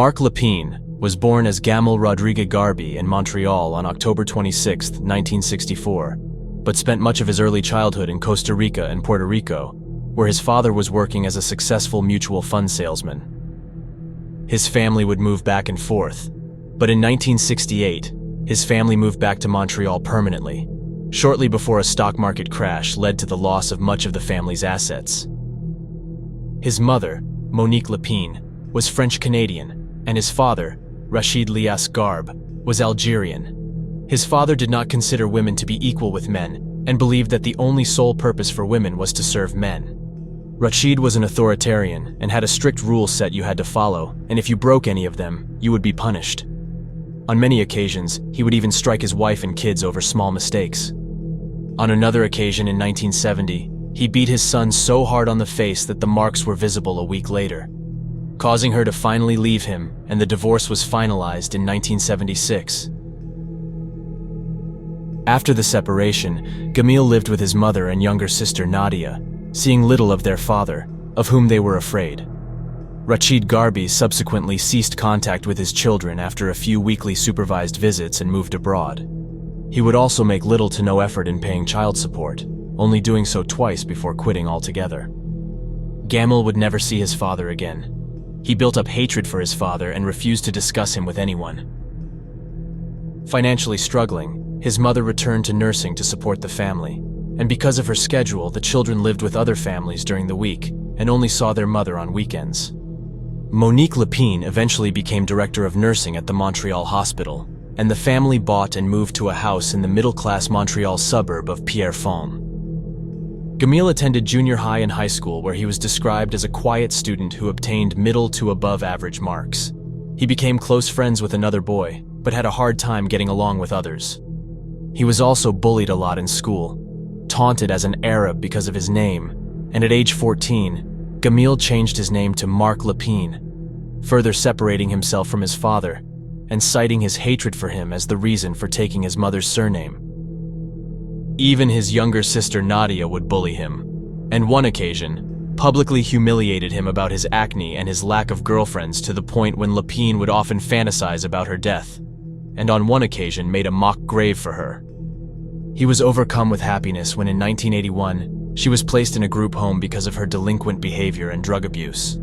Marc Lépine was born as Gamel Rodrigue Garbi in Montreal on October 26, 1964, but spent much of his early childhood in Costa Rica and Puerto Rico, where his father was working as a successful mutual fund salesman. His family would move back and forth, but in 1968, his family moved back to Montreal permanently, shortly before a stock market crash led to the loss of much of the family's assets. His mother, Monique Lépine, was French-Canadian, and his father, Rachid Lias Garb, was Algerian. His father did not consider women to be equal with men and believed that the only sole purpose for women was to serve men. Rachid was an authoritarian and had a strict rule set you had to follow, and if you broke any of them, you would be punished. On many occasions, he would even strike his wife and kids over small mistakes. On another occasion in 1970, he beat his son so hard on the face that the marks were visible a week later, causing her to finally leave him, and the divorce was finalized in 1976. After the separation, Gamil lived with his mother and younger sister Nadia, seeing little of their father, of whom they were afraid. Rachid Garbi subsequently ceased contact with his children after a few weekly supervised visits and moved abroad. He would also make little to no effort in paying child support, only doing so twice before quitting altogether. Gamil would never see his father again. He built up hatred for his father and refused to discuss him with anyone. Financially struggling, his mother returned to nursing to support the family, and because of her schedule, the children lived with other families during the week and only saw their mother on weekends. Monique Lépine eventually became director of nursing at the Montreal hospital, and the family bought and moved to a house in the middle-class Montreal suburb of Pierrefonds. Gamil attended junior high and high school, where he was described as a quiet student who obtained middle to above average marks. He became close friends with another boy, but had a hard time getting along with others. He was also bullied a lot in school, taunted as an Arab because of his name, and at age 14, Gamil changed his name to Marc Lépine, further separating himself from his father and citing his hatred for him as the reason for taking his mother's surname. Even his younger sister Nadia would bully him, and one occasion, publicly humiliated him about his acne and his lack of girlfriends to the point when Lépine would often fantasize about her death, and on one occasion made a mock grave for her. He was overcome with happiness when in 1981, she was placed in a group home because of her delinquent behavior and drug abuse.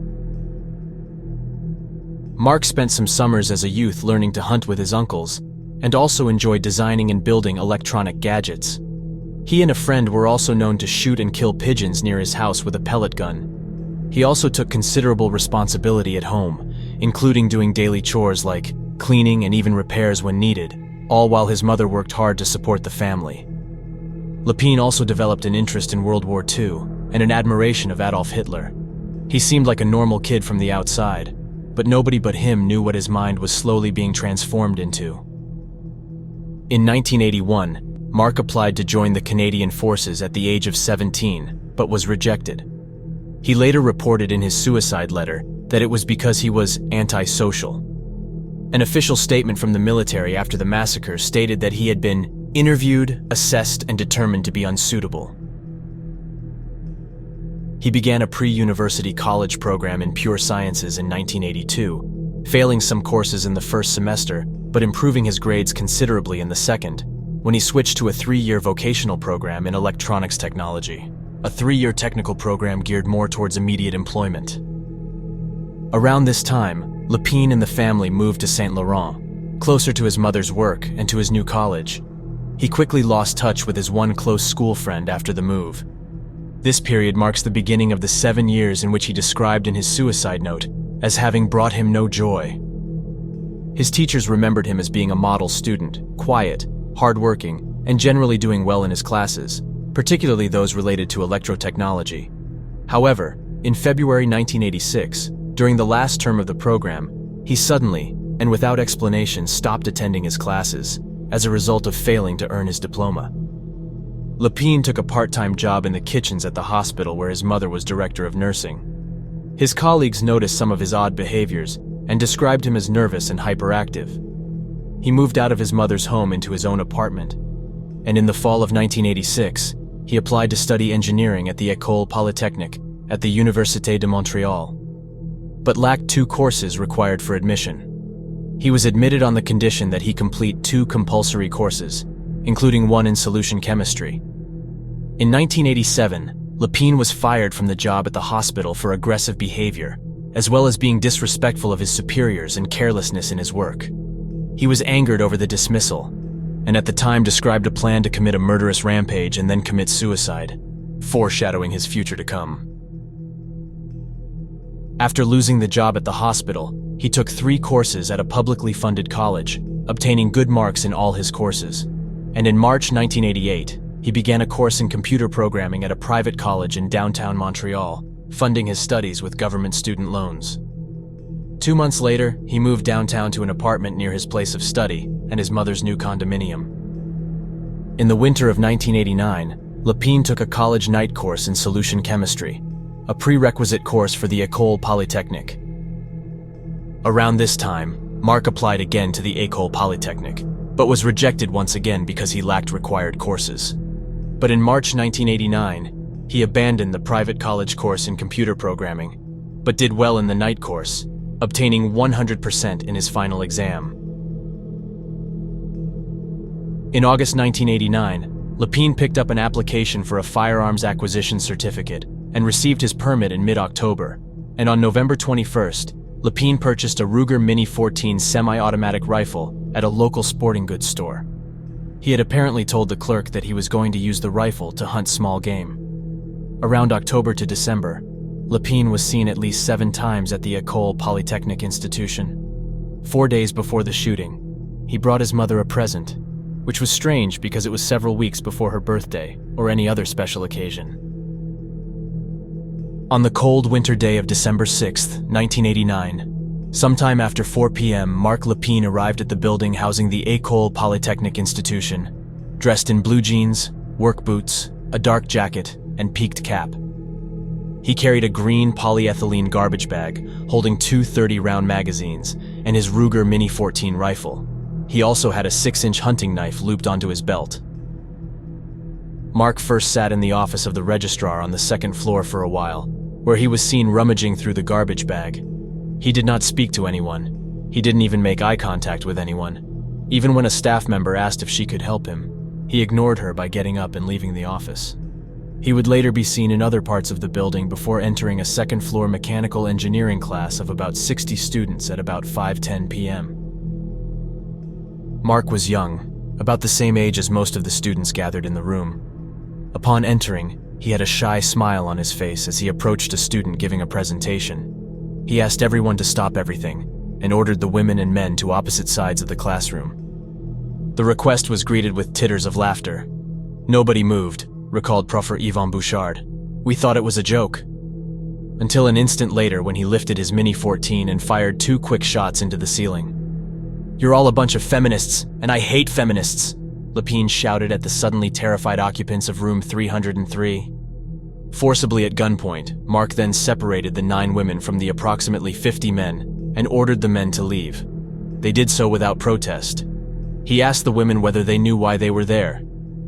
Marc spent some summers as a youth learning to hunt with his uncles, and also enjoyed designing and building electronic gadgets. He and a friend were also known to shoot and kill pigeons near his house with a pellet gun. He also took considerable responsibility at home, including doing daily chores like cleaning and even repairs when needed, all while his mother worked hard to support the family. Lépine also developed an interest in World War II and an admiration of Adolf Hitler. He seemed like a normal kid from the outside, but nobody but him knew what his mind was slowly being transformed into. In 1981, Marc applied to join the Canadian Forces at the age of 17, but was rejected. He later reported in his suicide letter that it was because he was antisocial. An official statement from the military after the massacre stated that he had been interviewed, assessed, and determined to be unsuitable. He began a pre-university college program in pure sciences in 1982, failing some courses in the first semester, but improving his grades considerably in the second, when he switched to a 3-year vocational program in electronics technology, a 3-year technical program geared more towards immediate employment. Around this time, Lépine and the family moved to Saint Laurent, closer to his mother's work and to his new college. He quickly lost touch with his one close school friend after the move. This period marks the beginning of the 7 years in which he described in his suicide note as having brought him no joy. His teachers remembered him as being a model student, quiet, hardworking, and generally doing well in his classes, particularly those related to electrotechnology. However, in February 1986, during the last term of the program, he suddenly, and without explanation, stopped attending his classes as a result of failing to earn his diploma. Lépine took a part-time job in the kitchens at the hospital where his mother was director of nursing. His colleagues noticed some of his odd behaviors and described him as nervous and hyperactive. He moved out of his mother's home into his own apartment, and in the fall of 1986, he applied to study engineering at the École Polytechnique at the Université de Montreal. but lacked 2 courses required for admission. He was admitted on the condition that he complete 2 compulsory courses, including one in solution chemistry. In 1987, Lepine was fired from the job at the hospital for aggressive behavior, as well as being disrespectful of his superiors and carelessness in his work. He was angered over the dismissal, and at the time described a plan to commit a murderous rampage and then commit suicide, foreshadowing his future to come. After losing the job at the hospital, he took 3 courses at a publicly funded college, obtaining good marks in all his courses. And in March 1988, he began a course in computer programming at a private college in downtown Montreal, funding his studies with government student loans. 2 months later, he moved downtown to an apartment near his place of study and his mother's new condominium. In the winter of 1989, Lepine took a college night course in solution chemistry, a prerequisite course for the École Polytechnique. Around this time, Mark applied again to the École Polytechnique, but was rejected once again because he lacked required courses. But in March 1989, he abandoned the private college course in computer programming, but did well in the night course, obtaining 100% in his final exam. In August 1989, Lepine picked up an application for a firearms acquisition certificate and received his permit in mid-October, and on November 21st, Lepine purchased a Ruger Mini 14 semi-automatic rifle at a local sporting goods store. He had apparently told the clerk that he was going to use the rifle to hunt small game. Around October to December, Lepine was seen at least 7 times at the École Polytechnique institution. 4 days before the shooting, he brought his mother a present, which was strange because it was several weeks before her birthday or any other special occasion. On the cold winter day of December 6, 1989, sometime after 4 p.m., Mark Lepine arrived at the building housing the École Polytechnique institution, dressed in blue jeans, work boots, a dark jacket, and peaked cap. He carried a green polyethylene garbage bag holding 2 30-round magazines and his Ruger Mini 14 rifle. He also had a 6-inch hunting knife looped onto his belt. Mark first sat in the office of the registrar on the 2nd floor for a while, where he was seen rummaging through the garbage bag. He did not speak to anyone. He didn't even make eye contact with anyone. Even when a staff member asked if she could help him, he ignored her by getting up and leaving the office. He would later be seen in other parts of the building before entering a 2nd-floor mechanical engineering class of about 60 students at about 5:10 p.m. Mark was young, about the same age as most of the students gathered in the room. Upon entering, he had a shy smile on his face as he approached a student giving a presentation. He asked everyone to stop everything and ordered the women and men to opposite sides of the classroom. The request was greeted with titters of laughter. Nobody moved, recalled Professor Yvon Bouchard. We thought it was a joke. Until an instant later when he lifted his Mini 14 and fired 2 quick shots into the ceiling. "You're all a bunch of feminists, and I hate feminists," Lepine shouted at the suddenly terrified occupants of room 303. Forcibly at gunpoint, Mark then separated the 9 women from the approximately 50 men and ordered the men to leave. They did so without protest. He asked the women whether they knew why they were there.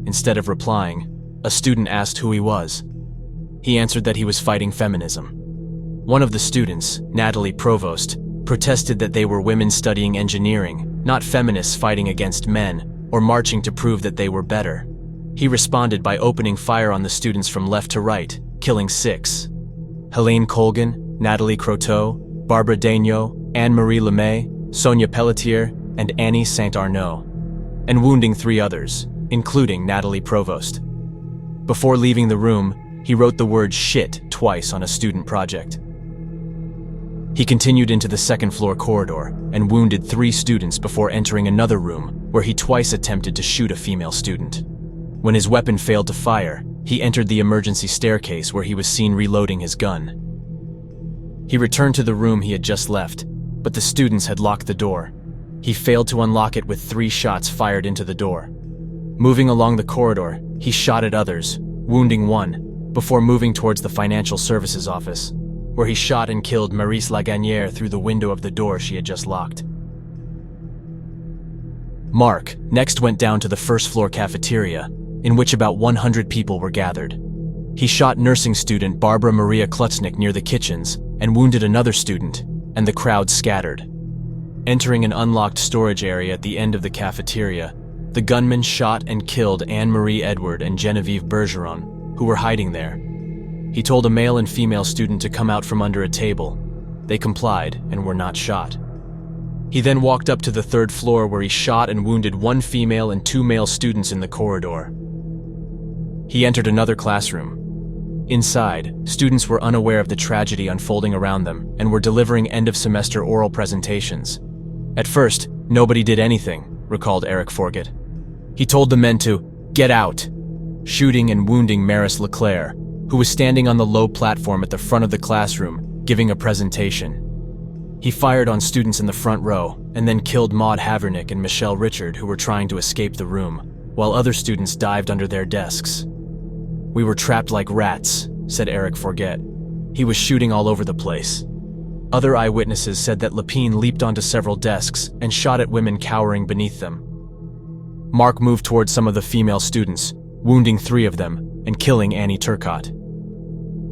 Instead of replying, a student asked who he was. He answered that he was fighting feminism. One of the students, Natalie Provost, protested that they were women studying engineering, not feminists fighting against men or marching to prove that they were better. He responded by opening fire on the students from left to right, killing 6. Helene Colgan, Natalie Croteau, Barbara Daigneault, Anne-Marie Lemay, Sonia Pelletier, and Annie Saint-Arnaud, and wounding 3 others, including Natalie Provost. Before leaving the room, he wrote the word shit twice on a student project. He continued into the 2nd-floor corridor and wounded 3 students before entering another room where he twice attempted to shoot a female student. When his weapon failed to fire, he entered the emergency staircase where he was seen reloading his gun. He returned to the room he had just left, but the students had locked the door. He failed to unlock it with 3 shots fired into the door. Moving along the corridor, he shot at others, wounding 1, before moving towards the financial services office, where he shot and killed Maurice Lagagnère through the window of the door she had just locked. Mark next went down to the 1st-floor cafeteria, in which about 100 people were gathered. He shot nursing student Barbara Maria Klutznick near the kitchens and wounded another student, and the crowd scattered. Entering an unlocked storage area at the end of the cafeteria, the gunman shot and killed Anne-Marie Edward and Genevieve Bergeron, who were hiding there. He told a male and female student to come out from under a table. They complied and were not shot. He then walked up to the third floor where he shot and wounded one female and two male students in the corridor. He entered another classroom. Inside, students were unaware of the tragedy unfolding around them and were delivering end-of-semester oral presentations. At first, nobody did anything, recalled Eric Forget. He told the men to get out, shooting and wounding Maris Leclerc, who was standing on the low platform at the front of the classroom, giving a presentation. He fired on students in the front row and then killed Maud Havernick and Michelle Richard, who were trying to escape the room, while other students dived under their desks. "We were trapped like rats," said Eric Forget. He was shooting all over the place. Other eyewitnesses said that Lepine leaped onto several desks and shot at women cowering beneath them. Mark moved towards some of the female students, wounding 3 of them and killing Annie Turcotte.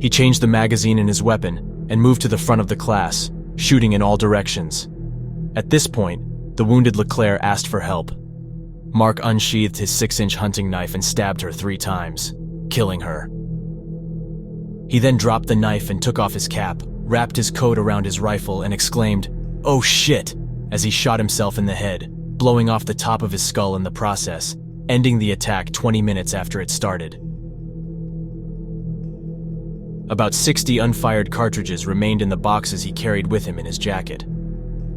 He changed the magazine in his weapon and moved to the front of the class, shooting in all directions. At this point, the wounded Leclerc asked for help. Mark unsheathed his 6-inch hunting knife and stabbed her 3 times, killing her. He then dropped the knife and took off his cap, wrapped his coat around his rifle, and exclaimed, "Oh shit!" as he shot himself in the head, blowing off the top of his skull in the process, ending the attack 20 minutes after it started. About 60 unfired cartridges remained in the boxes he carried with him in his jacket.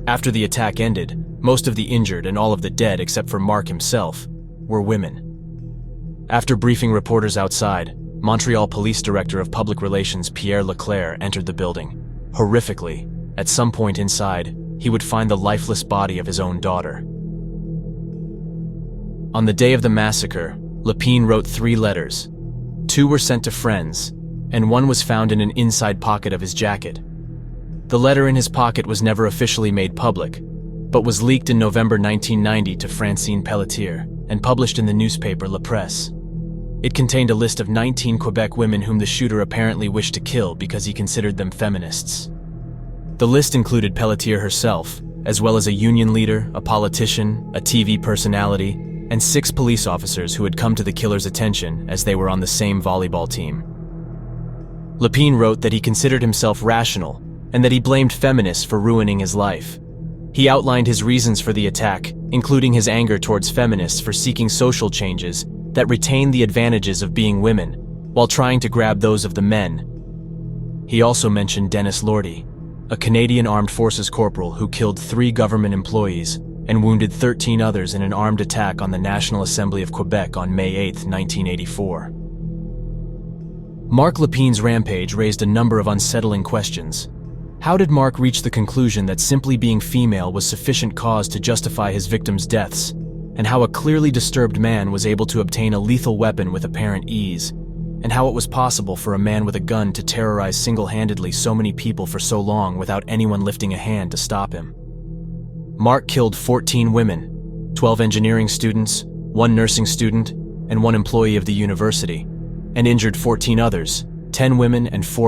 After the attack ended, most of the injured and all of the dead, except for Mark himself, were women. After briefing reporters outside, Montreal Police Director of Public Relations Pierre Leclerc entered the building. Horrifically, at some point inside, he would find the lifeless body of his own daughter. On the day of the massacre, Lepine wrote 3 letters. 2 were sent to friends, and 1 was found in an inside pocket of his jacket. The letter in his pocket was never officially made public, but was leaked in November 1990 to Francine Pelletier and published in the newspaper La Presse. It contained a list of 19 Quebec women whom the shooter apparently wished to kill because he considered them feminists. The list included Pelletier herself, as well as a union leader, a politician, a TV personality, and 6 police officers who had come to the killer's attention as they were on the same volleyball team. Lepine wrote that he considered himself rational and that he blamed feminists for ruining his life. He outlined his reasons for the attack, including his anger towards feminists for seeking social changes that retain the advantages of being women, while trying to grab those of the men. He also mentioned Dennis Lordy, a Canadian Armed Forces corporal who killed 3 government employees and wounded 13 others in an armed attack on the National Assembly of Quebec on May 8, 1984. Mark Lepine's rampage raised a number of unsettling questions. How did Mark reach the conclusion that simply being female was sufficient cause to justify his victims' deaths, and how a clearly disturbed man was able to obtain a lethal weapon with apparent ease, and how it was possible for a man with a gun to terrorize single-handedly so many people for so long without anyone lifting a hand to stop him? Mark killed 14 women, 12 engineering students, 1 nursing student, and 1 employee of the university, and injured 14 others, 10 women and 4 men.